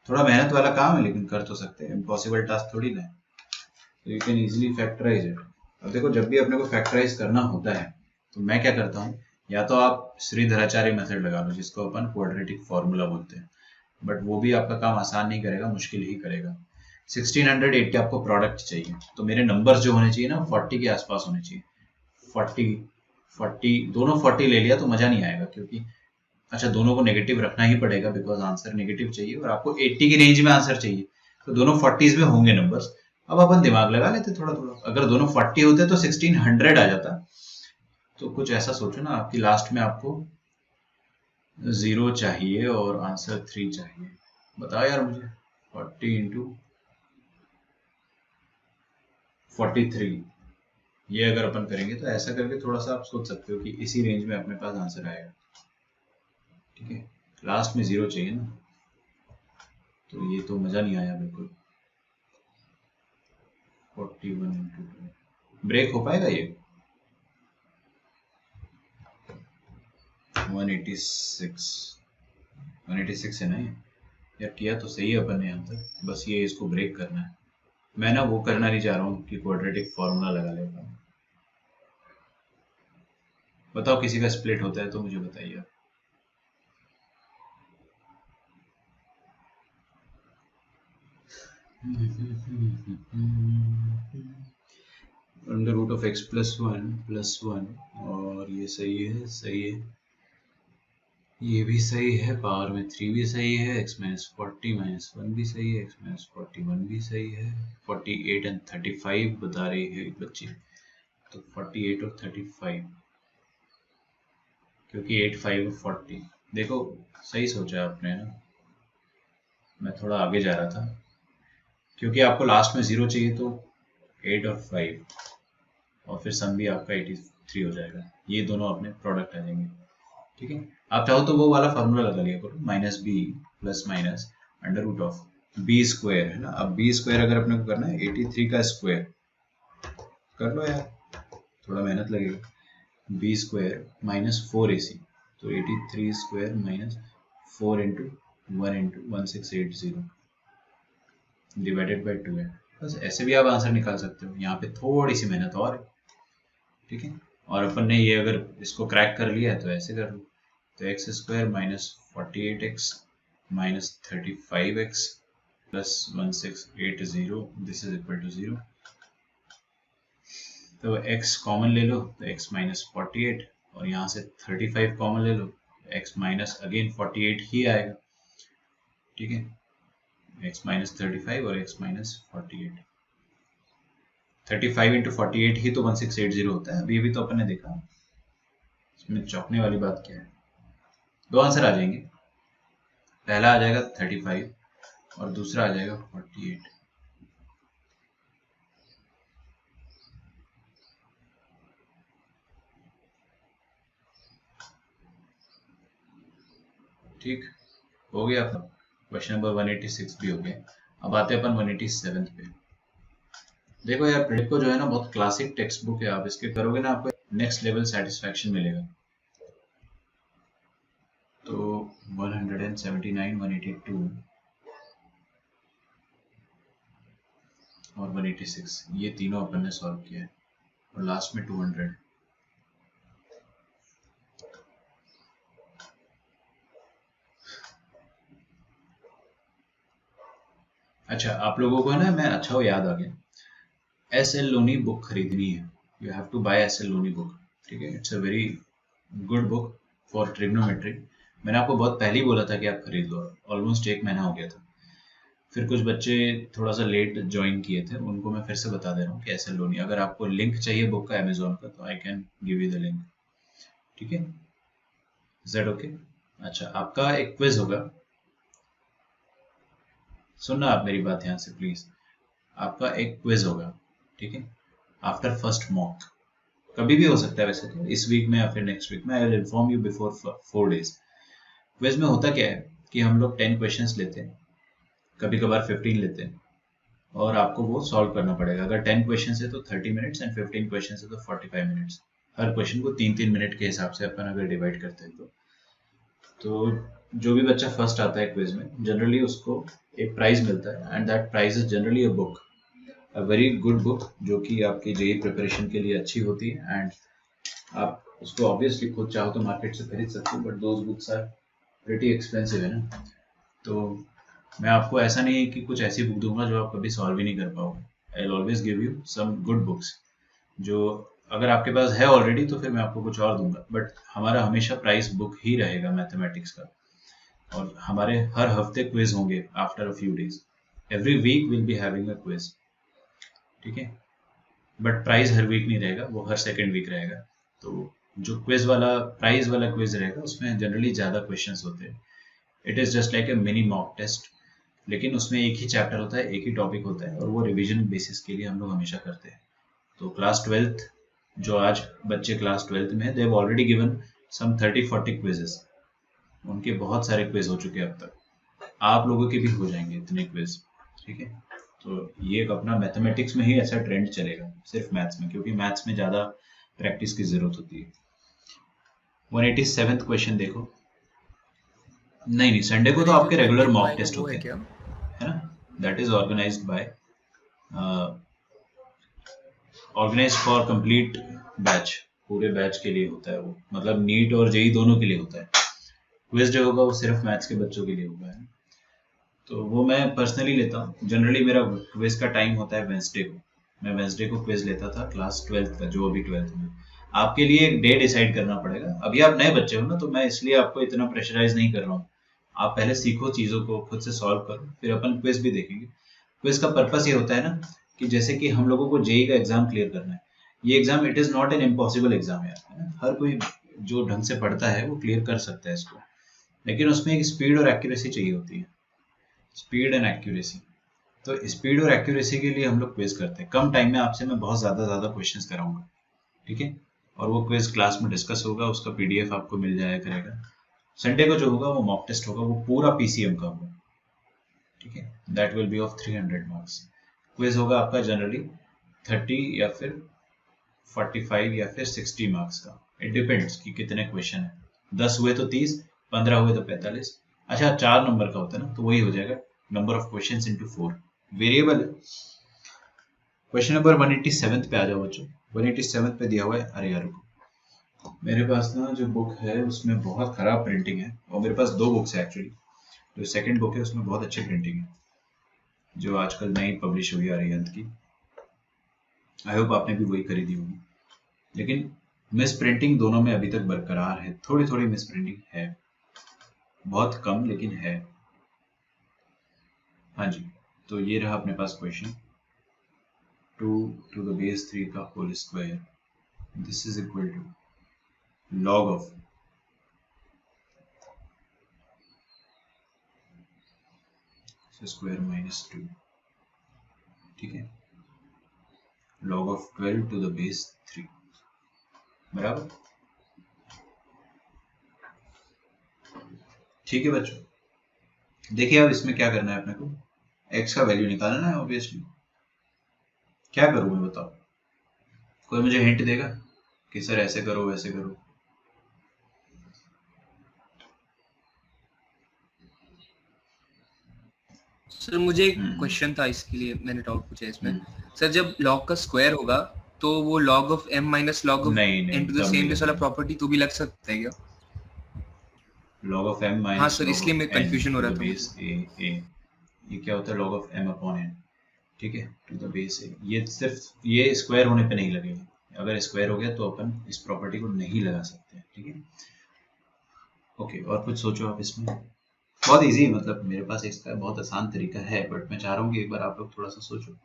थोड़ा मेहनत वाला काम है लेकिन कर तो सकते हैं, इम्पॉसिबल टास्क थोड़ी ना है। तो you can easily factorise it. अब देखो जब भी अपने को फैक्टराइज करना होता है तो मैं क्या करता हूँ, या तो आप श्रीधराचार्य मेथड लगा लो जिसको अपन क्वाड्रेटिक फॉर्मूला बोलते हैं, बट वो भी आपका काम आसान नहीं करेगा, मुश्किल ही करेगा। 1680 आपको प्रोडक्ट चाहिए, तो मेरे नंबर्स जो होने चाहिए ना 40 के आसपास होने चाहिए। 40 दोनों 40 ले लिया तो मजा नहीं आएगा, क्योंकि अच्छा दोनों को नेगेटिव रखना ही पड़ेगा बिकॉज आंसर नेगेटिव चाहिए और आपको 80 की रेंज में आंसर चाहिए, तो दोनों 40s में होंगे नंबर्स। अब अपन दिमाग लगा लेते थोड़ा थोड़ा, अगर दोनों 40 होते तो 1600 आ जाता। तो कुछ ऐसा सोचो ना, आपकी लास्ट में आपको 0 चाहिए और आंसर 3 चाहिए। बताओ यार मुझे, 40 इंटू 43, ये अगर अपन करेंगे तो ऐसा करके थोड़ा सा आप सोच सकते हो कि इसी रेंज में अपने पास आंसर आएगा। ठीक है, लास्ट में 0 चाहिए ना, तो ये तो मजा नहीं आया बिल्कुल। 41 इंटू 2 ब्रेक हो पाएगा ये? 186 है ना ये? यार किया तो सही है अपन ने यहाँ तक, बस ये इसको ब्रेक करना है। मैं ना वो करना नहीं चाह रहा हूँ कि क्वाड्रेटिक फॉर्मूला लगा लेता हूँ। बताओ किसी का स्प्लिट होता है तो मुझे बताइए। Under root of X plus one, और ये सही है, सही है, ये भी सही है, पावर में 3 भी सही है, x माइनस 40 माइनस 1 भी सही है, x माइनस 41 भी सही है, 48 एंड 35 बता रही है बच्ची, तो 48 और 35, क्योंकि 8 5 और 40। देखो सही सोचा आपने ना, मैं थोड़ा आगे जा रहा था, क्योंकि आपको लास्ट में 0 चाहिए, तो 8 और 5 और फिर सम भी आपका 83 हो जाएगा, ये दोनों अपने प्रोडक्ट आ जाएंगे। ठीक है, आप चाहो तो वो वाला फार्मूला लगा लिया करो, minus B plus minus under root of B square, है ना। अब बी स्क्वायर अगर अपने को करना है 83 का स्क्वायर, कर लो यार, थोड़ा मेहनत लगेगा। बी स्क्वायर माइनस 4ac, तो 83 square minus 4 into 1 into 1680 divided by 2 है। बस ऐसे भी आप आंसर निकाल सकते हो, यहाँ पे थोड़ी सी मेहनत और है। ठीक है, और अपन ने ये अगर इसको क्रैक कर लिया है तो ऐसे कर लो, तो X square minus 48x minus 35x plus 1680, this is equal to 0। तो x कॉमन ले लो, तो x माइनस 48, और यहाँ से 35 कॉमन ले लो, x माइनस अगेन 48 ही आएगा। ठीक है, x माइनस 35 और x माइनस 48, 35 इंटू 48 ही तो 1680 होता है। अभी भी तो अपन ने देखा, इसमें चौंकने वाली बात क्या है, दो आंसर आ जाएंगे, पहला आ जाएगा 35 और दूसरा आ जाएगा 48। ठीक हो गया अपना क्वेश्चन नंबर 186 भी हो गया। अब आते हैं अपन 187 पे। देखो यार प्रेडिको जो है ना, बहुत क्लासिक टेक्स्ट बुक है, आप इसके करोगे ना आपको नेक्स्ट लेवल सेटिस्फैक्शन मिलेगा। तो 179, 182 और 186 ये तीनों अपन ने सॉल्व किया है, और लास्ट में 200। अच्छा, आप लोगों को ना, मैं अच्छा वो याद आ गया, एस एल लोनी बुक खरीदनी है, you have to buy S L Loney book. ठीक है, it's a very good book for trigonometry. मैंने आपको बहुत पहले ही बोला था कि आप खरीद लो, ऑलमोस्ट 1 महीना हो गया था। फिर कुछ बच्चे थोड़ा सा लेट ज्वाइन किए थे, उनको मैं फिर से बता दे रहा हूँ कि एस एल लोनी, अगर आपको लिंक चाहिए बुक का अमेजोन का, तो I can give you the link. ठीक है, इज दैट ओके? अच्छा, आपका एक क्विज होगा, सुनना आप मेरी बात ध्यान से प्लीज। आपका एक क्विज होगा, ठीक है, आफ्टर फर्स्ट मॉक, कभी भी हो सकता है वैसे तो, इस वीक में या फिर नेक्स्ट वीक में, I will inform you before 4 days। Quiz में होता क्या है कि हम लोग 10 क्वेश्चंस लेते हैं, कभी कभार 15 लेते हैं, और आपको वो सॉल्व करना पड़ेगा। अगर 10 क्वेश्चन है तो 30 मिनट्स एंड 15 क्वेश्चन है तो 45 मिनट्स। हर क्वेश्चन को 3-3 मिनट के हिसाब से अपन अगर डिवाइड करते हैं तो जो भी बच्चा फर्स्ट आता है क्विज में, जनरली उसको एक प्राइज मिलता है, and that prize is generally a book, a very good book, जो कि आपकी जेई प्रिपरेशन के लिए अच्छी होती है। एंड आप उसको ऑब्वियसली खुद चाहो तो मार्केट से खरीद सकते हो, but those books are pretty expensive, है ना। तो मैं आपको ऐसा नहीं है कि कुछ ऐसी बुक दूंगा जो आप कभी सॉल्व ही नहीं कर पाओगे। I will always give you some good books, जो अगर आपके पास है ऑलरेडी तो फिर मैं आपको कुछ और दूंगा, बट हमारा हमेशा प्राइस बुक ही रहेगा मैथमेटिक्स का। और हमारे हर हफ्ते क्विज होंगे after a few days, every week will be having a quiz. ठीक है, बट प्राइस हर वीक नहीं रहेगा, वो हर सेकेंड वीक रहेगा। तो जो क्विज वाला प्राइज वाला क्विज रहेगा उसमें जनरली ज़्यादा क्वेश्चंस होते हैं, it is just like a mini mock test, लेकिन उसमें एक ही चैप्टर होता है, एक ही टॉपिक होता है, और वो रिवीजन बेसिस के लिए हम लोग हमेशा करते हैं। तो क्लास 12th, जो आज बच्चे क्लास 12th में है, they have already given some 30-40 quizzes, उनके बहुत सारे क्विज हो चुके हैं अब तक, आप लोगों के भी हो जाएंगे इतने क्विज। ठीक है, तो ये एक अपना मैथमेटिक्स में ही ऐसा ट्रेंड चलेगा, सिर्फ मैथ्स में, क्योंकि मैथ्स में ज़्यादा प्रैक्टिस की ज़रूरत होती है। 187th क्वेश्चन देखो, नहीं नहीं, संडे को सर तो ये जो आपके रेगुलर 20 को मॉक आएगा टेस्ट वो होते है हैं, क्या? है ना? That is organised by, organised for complete batch, पूरे बैच के लिए होता है वो, मतलब नीट और जेई दोनों के लिए होता है। क्विज जो होगा वो सिर्फ मैथ्स के बच्चों के लिए होगा, है। तो वो मैं पर्सनली लेता हूँ। जनरली मेरा क्विज का टाइम होता है वेंसडे को। मैं वेंसडे को क्विज लेता था क्लास 12th का, जो अभी 12th में। आपके लिए एक डे डिसाइड करना पड़ेगा। अभी आप नए बच्चे हो ना, तो मैं इसलिए आपको इतना प्रेशराइज नहीं कर रहा हूँ। आप पहले सीखो चीज़ों को, खुद से सॉल्व करो, फिर अपन क्विज भी देखेंगे। क्विज का पर्पस ये होता है ना, कि जैसे कि हम लोगों को जेई का एग्जाम क्लियर करना है। ये exam it is not an impossible exam यार, है ना? हर कोई जो ढंग से पढ़ता है वो क्लियर कर सकता है इसको, लेकिन उसमें एक स्पीड और एक्यूरेसी चाहिए होती है। Speed and accuracy. तो स्पीड और एक्यूरेसी के लिए हम लोग क्विज करते हैं। कम टाइम में आपसे मैं बहुत ज़्यादा क्वेश्चंस कराऊंगा, ठीक है? और वो क्विज क्लास में डिस्कस होगा, उसका पीडीएफ आपको मिल जाया करेगा। संडे को जो होगा वो मॉक टेस्ट होगा, वो पूरा पीसीएम का होगा, ठीक है? That will B of 300 marks. Quiz होगा आपका जनरली 30 या फिर 45 या फिर 60 मार्क्स का। इट डिपेंड्स कि कितने क्वेश्चन है। 10 हुए तो 30, 15 हुए तो 45। अच्छा, 4 नंबर का होता है ना, तो वही हो जाएगा number of question into 4। Variable है। क्वेश्चन नंबर 187 पे आ जाओ बच्चों। 187 पे दिया हुआ है, अरे यार रुको, मेरे पास ना जो बुक है उसमें बहुत खराब प्रिंटिंग है, और मेरे पास दो बुक्स है एक्चुअली। जो सेकंड बुक है उसमें बहुत अच्छी प्रिंटिंग है, जो आजकल नई पब्लिश हुई आ रही है अंत की। आई होप आपने भी वही खरीदी होगी। लेकिन मिस प्रिंटिंग दोनों में अभी तक बरकरार है, थोड़ी थोड़ी मिस प्रिंटिंग है, बहुत कम लेकिन है। हाँ जी। तो ये रहा अपने पास क्वेश्चन, 2 to the base 3 का whole square, this is equal to log of square minus 2, ठीक है? Log of 12 to the base 3, बराबर। ठीक है बच्चों, देखिए अब इसमें क्या करना है अपने को। एक्स का वैल्यू निकालना है ऑब्वियसली। क्या करूँ मैं, बताओ? कोई मुझे हिंट देगा कि सर ऐसे करो वैसे करो? सर मुझे एक हम्म क्वेश्चन था, इसके लिए मैंने डाउट पूछा इसमें। हम्म, सर जब लॉग का स्क्वायर होगा तो वो log of m minus log of नहीं नहीं, n टू द तब नहीं सेम बेस वाला लगेगा। प्रॉपर्टी तो भी लग सकता है क्या? लॉग ऑफ एम हाँ माइनस सर, लॉग इसलिए ऑफ मैं एन कंफ्यूजन हो टू रहा द था बेस मुझे। ए। ए ये क्या होता है? Log of M upon N, ठीक है, टू द बेस ए। ये सिर्फ ये स्क्वायर होने पे नहीं लगेगा। अगर स्क्वायर हो गया तो अपन इस प्रॉपर्टी को नहीं लगा सकते, ठीक है? ओके, और कुछ सोचो आप इसमें। बहुत इजी, मतलब मेरे पास इसका बहुत आसान तरीका है, बट मैं चाह रहा हूँ कि एक बार आप लोग थोड़ा सा सोचो।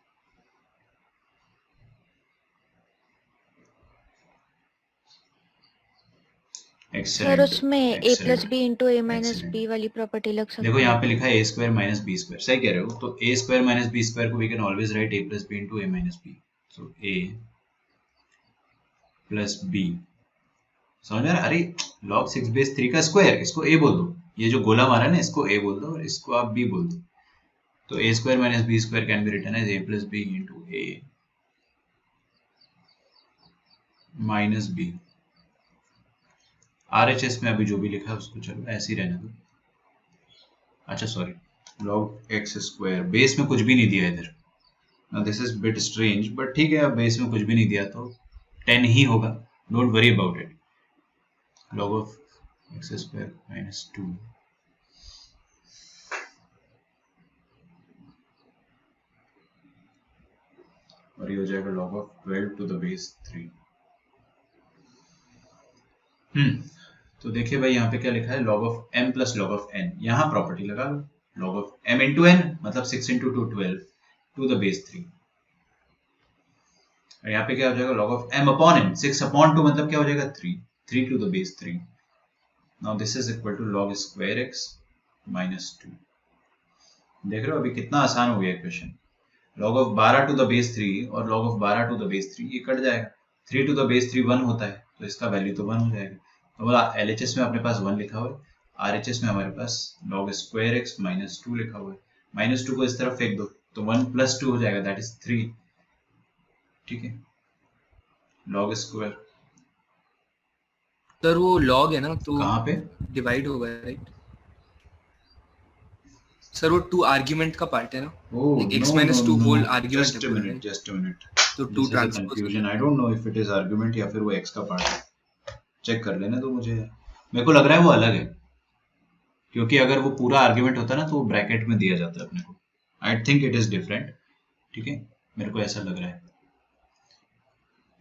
सर एक्सेलेंट, उसमें A plus excellent, B into A minus excellent. B वाली प्रॉपर्टी लग देखो सकती है यहाँ पे क्या? लिखा है A square minus B square, सही कह रहे हो। तो A square minus B square को we can always write A plus B into A minus B. So A plus B, समझ में आ रहा है? अरे log 6 base 3 का स्क्वायर, इसको ए बोल दो। ये जो गोला मारा है ना, इसको ए बोल दो और इसको आप बी बोल दो। तो A square minus B square can be written as A plus B into A minus B. RHS में अभी जो भी लिखा है उसको चलो ऐसे ही रहने दो। अच्छा sorry, log x square, base में कुछ भी नहीं दिया इधर। Now this is bit strange, but ठीक है, अब बेस में कुछ भी नहीं दिया तो 10 ही होगा। Don't worry about it. log of x square minus 2, और ये हो जाएगा log of 12 to the base 3। तो देखिए भाई, यहाँ पे क्या लिखा है? log of m plus log of n। यहाँ प्रॉपर्टी लगा लो, log of m into n मतलब 6 इंटू 2 12 टू द बेस 3। और यहाँ पे क्या हो जाएगा? log of m upon n, 6 upon 2 मतलब क्या हो जाएगा? 3, 3 to the base 3। Now this is equal to log square x minus 2। देख रहे हो अभी कितना आसान हो गया question. log of 12 to the base 3 और log of 12 to the base 3 ये कट जाएगा। 3 टू द बेस 3 1 होता है, तो इसका वैल्यू तो 1 हो जाएगा। तो बोला एलएचएस में अपने पास 1 लिखा हुआ है, आरएचएस में हमारे पास log स्क्वायर एक्स माइनस 2 लिखा हुआ है। माइनस 2 को इस तरफ फेंक दो तो 1 प्लस 2 हो जाएगा, दैट इज 3, ठीक है? log स्क्वायर सर वो लॉग है ना, तो कहाँ पे? डिवाइड होगा राइट? सर वो 2 आर्गुमेंट का पार्ट है ना, Oh, x no, minus no, 2 no. Whole argument Just है a पूरा, minute, right? just a minute. तो 2 This is a transpose confusion. I don't know if it is argument या फिर वो x का पार्ट है. चेक कर लेना तो मुझे, मेरे को लग रहा है वो अलग है, क्योंकि अगर वो पूरा आर्ग्यूमेंट होता ना तो वो ब्रैकेट में दिया जाता है अपने को. I think it is different. ठीक है, मेरे को ऐसा लग रहा है.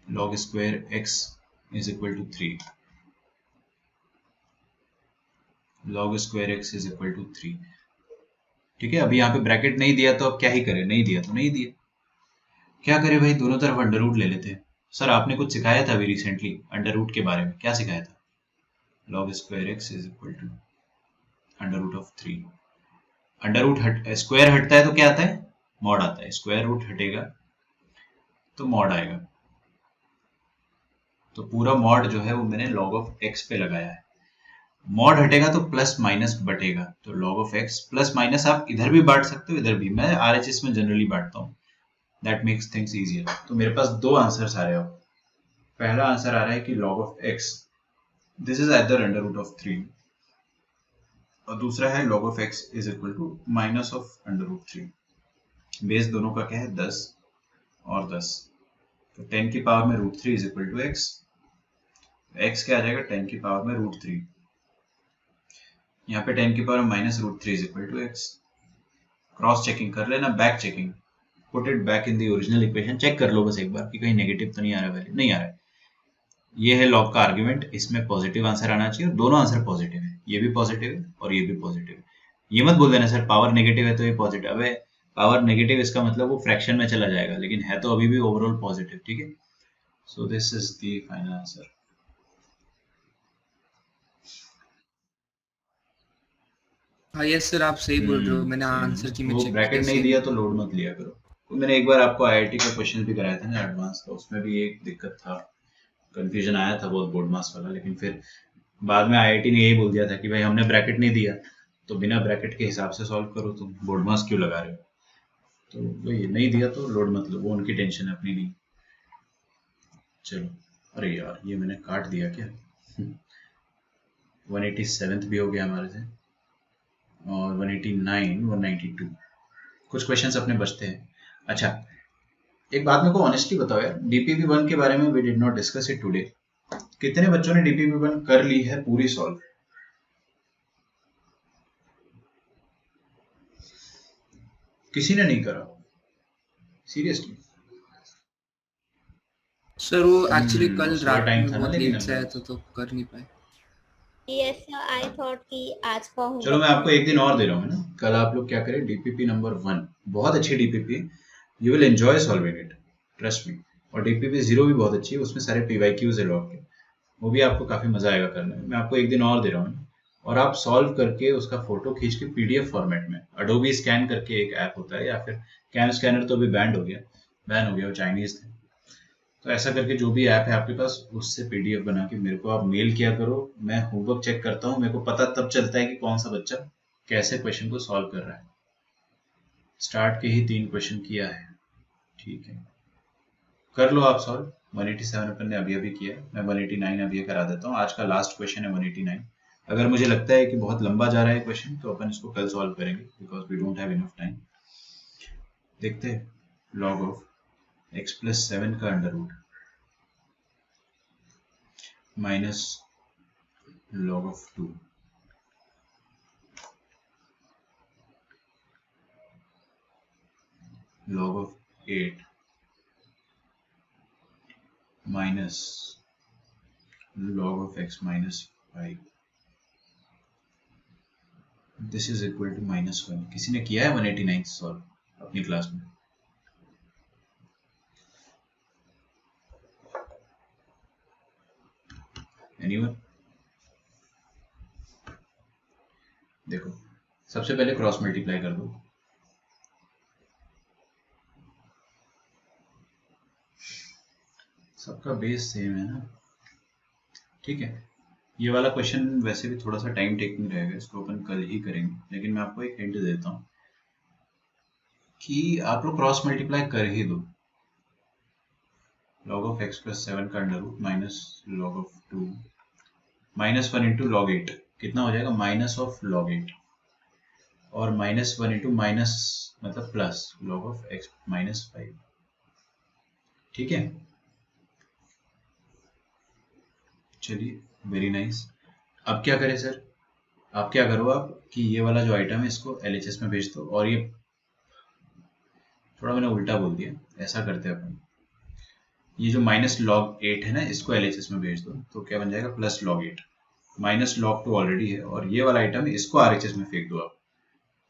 log square x is equal to 3. log square x is equal to 3. ठीक है, अभी यहाँ पे ब्रैकेट नहीं दिया तो अब क्या ही करें, नहीं दिया तो नहीं दिया, क्या करें भाई, दोनों तरफ अंडर रूट ले लेते हैं. सर आपने कुछ सिखाया था अभी रिसेंटली अंडर रूट के बारे में, क्या सिखाया था? log square x is equal to under root of 3. Under root square हटता है तो क्या आता है, मॉड आता है. स्क्वायर रूट हटेगा तो मॉड आएगा. तो पूरा मॉड जो है वो मैंने log ऑफ x पे लगाया है. मॉड हटेगा तो प्लस माइनस बटेगा, तो log of x plus minus आप इधर भी बांट सकते हो, इधर भी. मैं RHS में जनरली बांटता हूँ, दैट मेक्स थिंग्स इजियर. तो मेरे पास दो आंसर्स आ रहे हैं. पहला आंसर आ रहा है कि log of x this is either under root of 3, और दूसरा है log of x is equal to minus of under root 3. Base दोनों का क्या है, 10 और 10. तो 10 की पावर में root 3 is equal to x. x क्या आ जाएगा, 10 की पावर में रूट 3. यहाँ पे 10 की power minus root 3 is equal to x. Cross checking कर लेना, back checking, put it back in the original equation. Check कर लो बस एक बार कि कहीं नेगेटिव तो नहीं आ रहा, वैल्यू नहीं आ रहा है. ये है लॉग का आर्ग्यूमेंट, इसमें पॉजिटिव आंसर आना चाहिए, और दोनों आंसर पॉजिटिव है. ये भी पॉजिटिव है और ये भी पॉजिटिव है. ये मत बोल देना सर पावर नेगेटिव है तो ये पॉजिटिव. अबे पावर नेगेटिव इसका मतलब वो फ्रैक्शन में चला जाएगा, लेकिन है तो अभी भी ओवरऑल पॉजिटिव. ठीक है, so this is the final answer. हाँ यस सर, आप सही बोल रहे हो, मैंने आंसर की में वो चेक ब्रैकेट नहीं दिया तो लोड मत लिया करो. तो मैंने एक बार आपको आईआईटी का क्वेश्चन भी कराया था ना एडवांस का, उसमें भी एक दिक्कत था, कंफ्यूजन आया था बहुत बोर्ड मास वाला. लेकिन फिर बाद में आईआईटी ने यही बोल दिया था कि भाई हमने ब्रैकेट नहीं दिया तो बिना ब्रैकेट के हिसाब से सॉल्व करो, तुम बोर्ड मास क्यों लगा रहे हो. तो वो ये नहीं दिया तो लोड मत लो, वो उनकी टेंशन है, अपनी नहीं. चलो, अरे यार ये मैंने काट दिया क्या. 187 भी हो गया हमारे से, और 189, 192. कुछ क्वेश्चंस अपने बचते हैं. अच्छा एक बात मेरे को ऑनेस्टली बताओ यार, DPP1 के बारे में we did not discuss it today. कितने बच्चों ने DPP1 कर ली है पूरी सॉल्व? किसी ने नहीं करा सीरियसली? सर वो एक्चुअली कल सुबह रात टाइम में था ना, बहुत लेकिन लेट से आया था तो कर नहीं पाए. Yes, sir, I thought कि आज का होगा. चलो मैं आपको एक दिन और दे रहा हूँ ना, कल आप लोग क्या करें, DPP नंबर 1 बहुत अच्छी DPP, you will enjoy solving it, trust me. और DPP 0 भी बहुत अच्छी है, उसमें सारे PYQs है लॉग के, वो भी आपको काफी मजा आएगा करने में. मैं आपको एक दिन और दे रहा हूँ, और आप सॉल्व करके उसका फोटो खींच के PDF फॉर्मेट में, अडोबी स्कैन करके एक ऐप होता है, या फिर कैम स्कैनर तो अभी बैन हो गया, वो चाइनीज थे. तो ऐसा करके जो भी ऐप है आपके पास, उससे PDF बना के मेरे को आप मेल किया करो. मैं होमवर्क चेक करता हूँ, मेरे को पता तब चलता है कि कौन सा बच्चा कैसे क्वेश्चन को सॉल्व कर रहा है. स्टार्ट के ही 3 क्वेश्चन किया है, ठीक है, कर लो आप सॉल्व. 187 अपन ने अभी अभी किया, मैं 189 अभी करा देता हूँ. आज का लास्ट क्वेश्चन है 189. अगर मुझे लगता है कि बहुत लंबा जा रहा है क्वेश्चन तो अपन इसको कल सॉल्व करेंगे, because we don't have enough time. देखते हैं, log ऑफ x प्लस 7 का under root minus log of 2 log of 8 minus log of x minus 5. This is equal to -1. किसी ने किया है 189 सॉल्व अपनी क्लास में? एनीवन? देखो सबसे पहले क्रॉस मल्टीप्लाई कर दो. सबका बेस सेम है ना, ठीक है. ये वाला क्वेश्चन वैसे भी थोड़ा सा टाइम टेकिंग रहेगा, इसको अपन कल ही करेंगे, लेकिन मैं आपको एक हिंट देता हूँ कि आप लोग क्रॉस मल्टीप्लाई कर ही दो. log ऑफ x प्लस 7 का under root minus log of 2 -1 into log 8 कितना हो जाएगा, माइनस ऑफ log 8. और -1 इंटू माइनस मतलब प्लस log ऑफ x -5। ठीक है, चलिए वेरी नाइस। अब क्या करें सर, आप क्या करो आप कि ये वाला जो आइटम है इसको LHS में भेज दो, और ये थोड़ा मैंने उल्टा बोल दिया, ऐसा करते हैं अपन, ये जो -log8 है ना इसको LHS में भेज दो, तो क्या बन जाएगा +log8। -log2 ऑलरेडी है, और ये वाला आइटम इसको RHS में फेंक दो आप,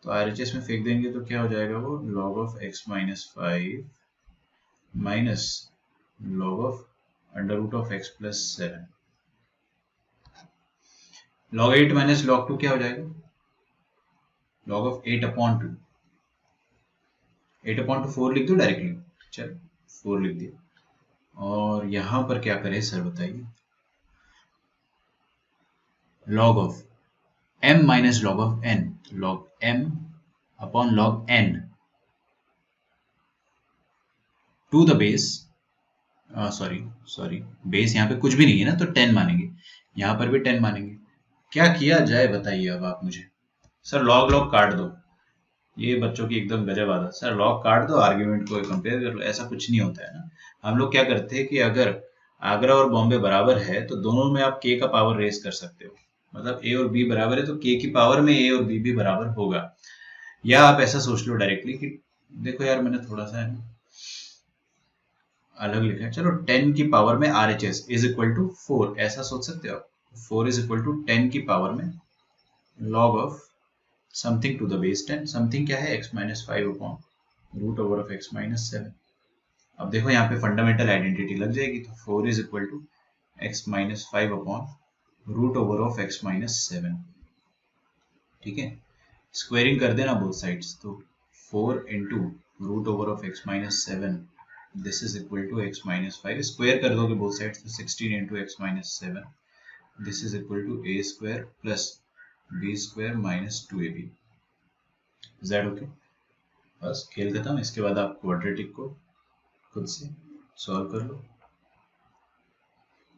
तो RHS में फेंक देंगे तो क्या हो जाएगा वो log of x -5 minus log of √(x + 7)। log8 minus log2 क्या हो जाएगा, log ऑफ 8/2। 8/2 4 लिख दो डायरेक्टली, चल 4 लिख दिया। और यहां पर क्या करें सर बताइए, log of m minus log of n, log m upon log n to the base, sorry base यहाँ पे कुछ भी नहीं है ना, तो 10 मानेंगे, यहाँ पर भी 10 मानेंगे। क्या किया जाए बताइए अब आप मुझे। सर लॉग काट दो, ये बच्चों की एकदम गजब आदत, सर लॉग काट दो, आर्ग्यूमेंट को कंपेयर कर लो, ऐसा कुछ नहीं होता है ना। हम लोग क्या करते हैं कि अगर आगरा और बॉम्बे बराबर है तो दोनों में आप k का पावर रेस कर सकते हो, मतलब a और b बराबर है तो k की पावर में a और b भी बराबर होगा। या आप ऐसा सोच लो डायरेक्टली कि देखो यार मैंने थोड़ा सा है अलग लिखा है, चलो 10 की पावर में RHS इज इक्वल टू 4, ऐसा सोच सकते हो आप। 4 इज इक्वल टू 10 की पावर में log of something to the base 10, something क्या है x -5 अपॉन √(x -7)। अब देखो यहाँ पे फंडामेंटल आइडेंटिटी लग जाएगी, तो 4 is equal to x -5 upon √(x -7)। ठीक है, स्क्वेयरिंग कर देना बोथ साइड्स, तो 4 into √(x -7) this is equal to x -5, square कर दोगे बोथ साइड्स तो 16 into x -7 this is equal to a square plus b square minus 2ab। Is that okay? बस खेल खत्म। इसके बाद आप क्वाड्रेटिक को खुद से सॉल्व कर लो,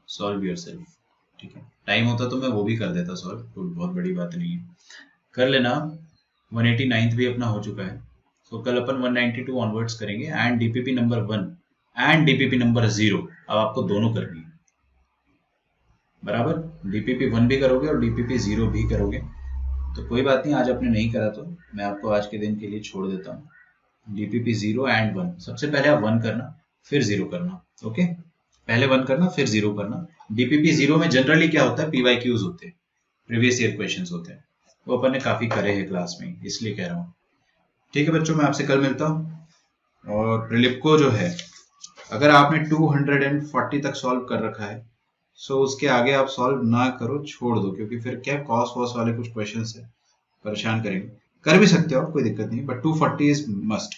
सॉल्व योरसेल्फ। ठीक है, टाइम होता तो मैं वो भी कर देता सॉल्व, तो बहुत बड़ी बात नहीं है, कर लेना। 189 भी अपना हो चुका है, तो कल अपन 192 ऑनवर्ड्स करेंगे, and DPP number 1 and DPP number 0 अब आपको दोनों करनी है बराबर। डीपीपी 1 भी करोगे और डीपीपी 0 भी करोगे, तो कोई बात नहीं, आज आपने नहीं करा तो मैं आपको आज के दिन के लिए छोड़ देता हूँ। डीपीपी 0 एंड 1, सबसे पहले आप 1 करना फिर 0 करना, ओके? पहले 1 करना फिर 0 करना। डीपीपी 0 में जनरली क्या होता है, PYQs होते हैं, प्रीवियस ईयर क्वेश्चंस होते हैं, वो अपन ने काफी करे हैं क्लास में, इसलिए कह रहा हूँ। ठीक है बच्चों, मैं आपसे कल मिलता हूँ। और प्रिलिप्को जो है, अगर आपने 240 तक सॉल्व कर रखा है, सो उसके आगे आप सॉल्व ना करो, छोड़ दो, क्योंकि फिर क्या कॉस वॉस वाले कुछ क्वेश्चन है परेशान करेंगे। कर भी सकते हो आप, कोई दिक्कत नहीं, बट 240 इज मस्ट।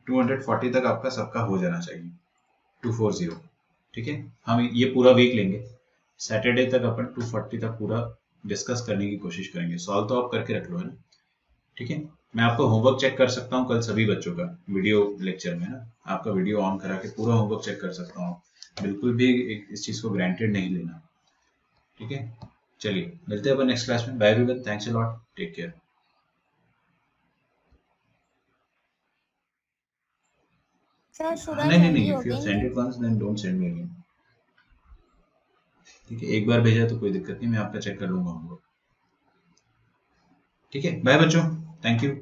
240 तक आपका सबका हो जाना चाहिए, 240। ठीक है, हम ये पूरा वीक लेंगे, सैटरडे तक अपन 240 तक पूरा डिस्कस करने की कोशिश करेंगे। सॉल्व तो आप करके रख लो, है ना? ठीक है, मैं आपको होमवर्क चेक कर सकता हूँ कल सभी बच्चों का वीडियो लेक्चर में ना, आपका वीडियो ऑन करा के पूरा होमवर्क चेक कर सकता हूँ, बिल्कुल भी इस चीज को ग्रांटेड नहीं लेना। ठीक है, चलिए मिलते हैं अपन नेक्स्ट क्लास में। Bye everyone, thanks a lot, take care. Sir, should I नहीं, send you if you again? Send it once then don't send me again. ठीक है, एक बार भेजा तो कोई दिक्कत नहीं, मैं आपका चेक कर लूंगा होमवर्क। ठीक है, बाय बच्चों, थैंक यू।